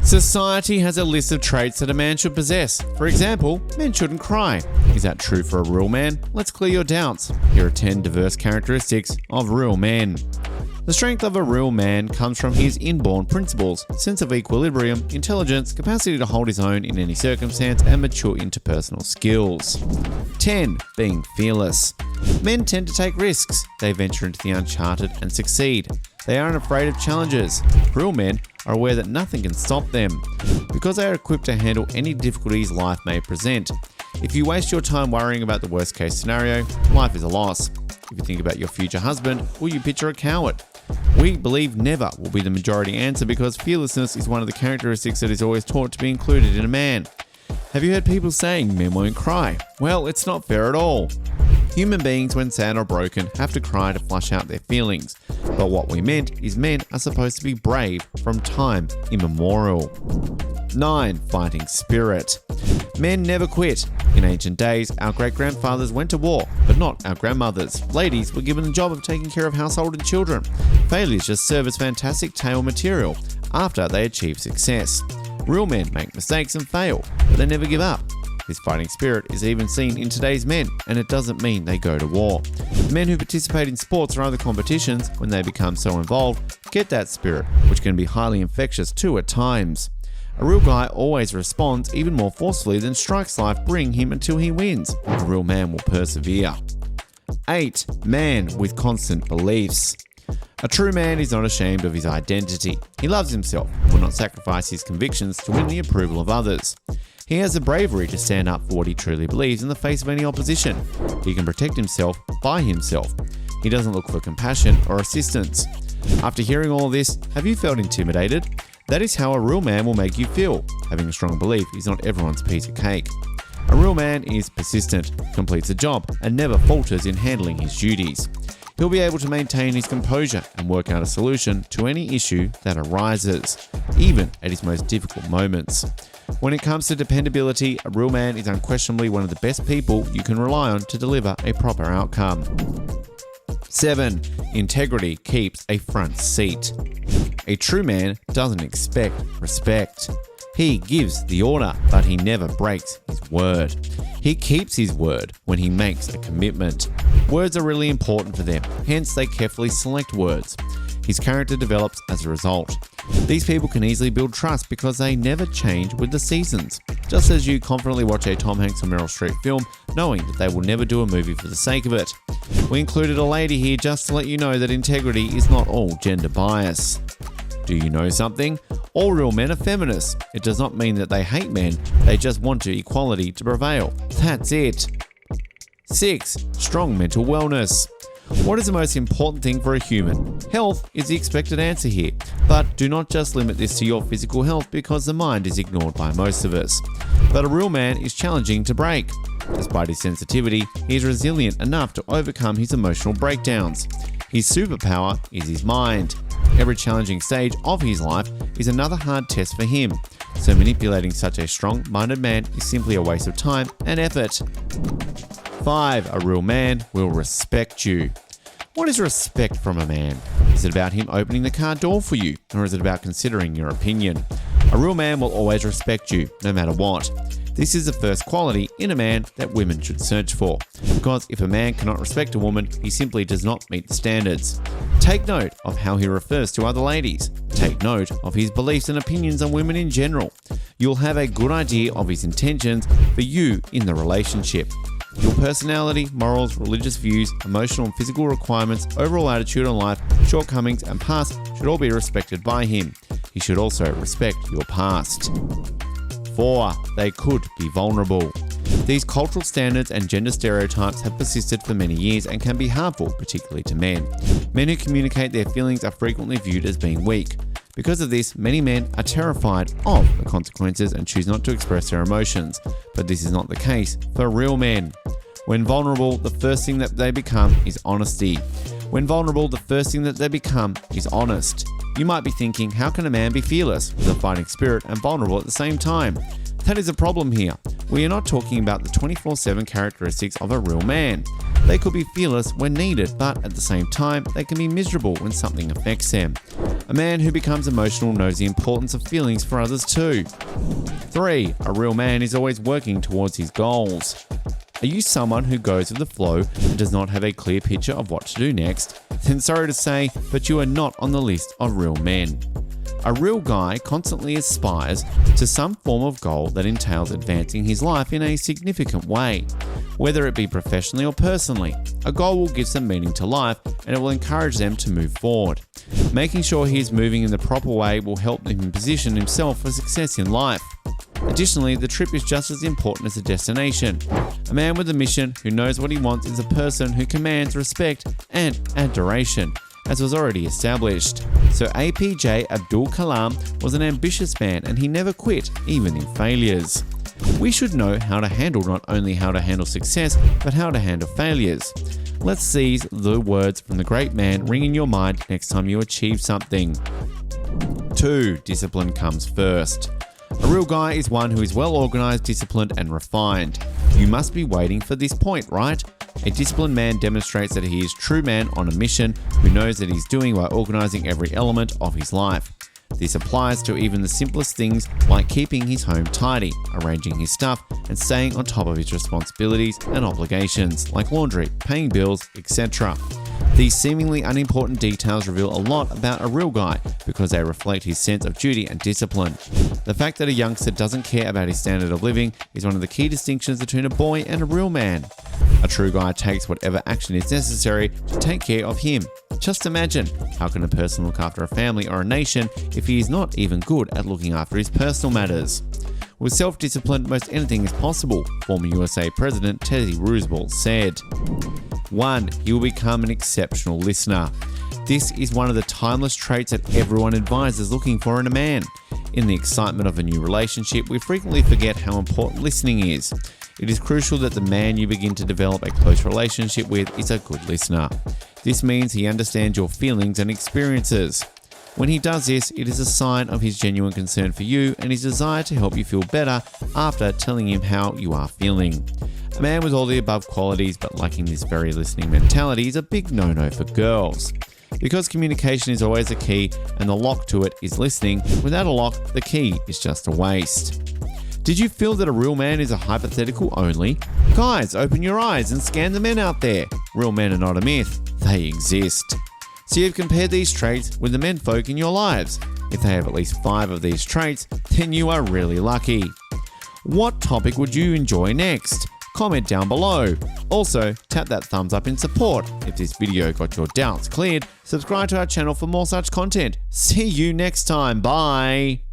Society has a list of traits that a man should possess. For example, men shouldn't cry. Is that true for a real man? Let's clear your doubts. Here are 10 diverse characteristics of real men. The strength of a real man comes from his inborn principles, sense of equilibrium, intelligence, capacity to hold his own in any circumstance, and mature interpersonal skills. 10. Being fearless. Men tend to take risks. They venture into the uncharted and succeed. They aren't afraid of challenges. Real men are aware that nothing can stop them, because they are equipped to handle any difficulties life may present. If you waste your time worrying about the worst case scenario, life is a loss. If you think about your future husband, will you picture a coward? We believe never will be the majority answer, because fearlessness is one of the characteristics that is always taught to be included in a man. Have you heard people saying men won't cry? Well, it's not fair at all. Human beings, when sad or broken, have to cry to flush out their feelings. But what we meant is men are supposed to be brave from time immemorial. 9. Fighting spirit. Men never quit. In ancient days, our great-grandfathers went to war, but not our grandmothers. Ladies were given the job of taking care of household and children. Failures just serve as fantastic tale material after they achieve success. Real men make mistakes and fail, but they never give up. This fighting spirit is even seen in today's men, and it doesn't mean they go to war. The men who participate in sports or other competitions, when they become so involved, get that spirit, which can be highly infectious too at times. A real guy always responds even more forcefully than strikes life bring him until he wins. A real man will persevere. 8. Man with constant beliefs. A true man is not ashamed of his identity. He loves himself and will not sacrifice his convictions to win the approval of others. He has the bravery to stand up for what he truly believes in the face of any opposition. He can protect himself by himself. He doesn't look for compassion or assistance. After hearing all this, have you felt intimidated? That is how a real man will make you feel. Having a strong belief is not everyone's piece of cake. A real man is persistent, completes a job, and never falters in handling his duties. He'll be able to maintain his composure and work out a solution to any issue that arises, even at his most difficult moments. When it comes to dependability, a real man is unquestionably one of the best people you can rely on to deliver a proper outcome. 7. Integrity keeps a front seat. A true man doesn't expect respect. He gives the order, but he never breaks his word. He keeps his word when he makes a commitment. Words are really important for them, hence they carefully select words. His character develops as a result. These people can easily build trust because they never change with the seasons. Just as you confidently watch a Tom Hanks or Meryl Streep film, knowing that they will never do a movie for the sake of it. We included a lady here just to let you know that integrity is not all gender bias. Do you know something? All real men are feminists. It does not mean that they hate men, they just want equality to prevail. That's it. 6. Strong mental wellness. What is the most important thing for a human? Health is the expected answer here, but do not just limit this to your physical health, because the mind is ignored by most of us. But a real man is challenging to break. Despite his sensitivity, he is resilient enough to overcome his emotional breakdowns. His superpower is his mind. Every challenging stage of his life is another hard test for him, so manipulating such a strong-minded man is simply a waste of time and effort. 5. A real man will respect you. What is respect from a man? Is it about him opening the car door for you, or is it about considering your opinion? A real man will always respect you, no matter what. This is the first quality in a man that women should search for, because if a man cannot respect a woman, he simply does not meet the standards. Take note of how he refers to other ladies. Take note of his beliefs and opinions on women in general. You'll have a good idea of his intentions for you in the relationship. Your personality, morals, religious views, emotional and physical requirements, overall attitude on life, shortcomings, and past should all be respected by him. He should also respect your past. 4. They could be vulnerable. These cultural standards and gender stereotypes have persisted for many years and can be harmful, particularly to men. Men who communicate their feelings are frequently viewed as being weak. Because of this, many men are terrified of the consequences and choose not to express their emotions. But this is not the case for real men. When vulnerable, the first thing that they become is honesty. When vulnerable, the first thing that they become is honest. You might be thinking, how can a man be fearless with a fighting spirit and vulnerable at the same time? That is a problem here. We are not talking about the 24/7 characteristics of a real man. They could be fearless when needed, but at the same time, they can be miserable when something affects them. A man who becomes emotional knows the importance of feelings for others too. 3. A real man is always working towards his goals. Are you someone who goes with the flow and does not have a clear picture of what to do next? Then sorry to say, but you are not on the list of real men. A real guy constantly aspires to some form of goal that entails advancing his life in a significant way, whether it be professionally or personally. A goal will give some meaning to life and it will encourage them to move forward. Making sure he is moving in the proper way will help him position himself for success in life. Additionally, the trip is just as important as the destination. A man with a mission who knows what he wants is a person who commands respect and adoration, as was already established. So APJ Abdul Kalam was an ambitious man and he never quit, even in failures. We should know how to handle not only how to handle success, but how to handle failures. Let's seize the words from the great man ring in your mind next time you achieve something. 2. Discipline comes first. A real guy is one who is well organized, disciplined, and refined. You must be waiting for this point, right? A disciplined man demonstrates that he is a true man on a mission who knows that he's doing by organizing every element of his life. This applies to even the simplest things like keeping his home tidy, arranging his stuff, and staying on top of his responsibilities and obligations like laundry, paying bills, etc. These seemingly unimportant details reveal a lot about a real guy because they reflect his sense of duty and discipline. The fact that a youngster doesn't care about his standard of living is one of the key distinctions between a boy and a real man. A true guy takes whatever action is necessary to take care of him. Just imagine, how can a person look after a family or a nation if he is not even good at looking after his personal matters? With self-discipline, most anything is possible, former USA President Teddy Roosevelt said. 1. He will become an exceptional listener. This is one of the timeless traits that everyone advises looking for in a man. In the excitement of a new relationship, we frequently forget how important listening is. It is crucial that the man you begin to develop a close relationship with is a good listener. This means he understands your feelings and experiences. When he does this, it is a sign of his genuine concern for you and his desire to help you feel better after telling him how you are feeling. A man with all the above qualities but lacking this very listening mentality is a big no-no for girls. Because communication is always a key and the lock to it is listening, without a lock, the key is just a waste. Did you feel that a real man is a hypothetical only? Guys, open your eyes and scan the men out there. Real men are not a myth, they exist. So you've compared these traits with the menfolk in your lives. If they have at least 5 of these traits, then you are really lucky. What topic would you enjoy next? Comment down below. Also, tap that thumbs up in support. If this video got your doubts cleared, subscribe to our channel for more such content. See you next time. Bye.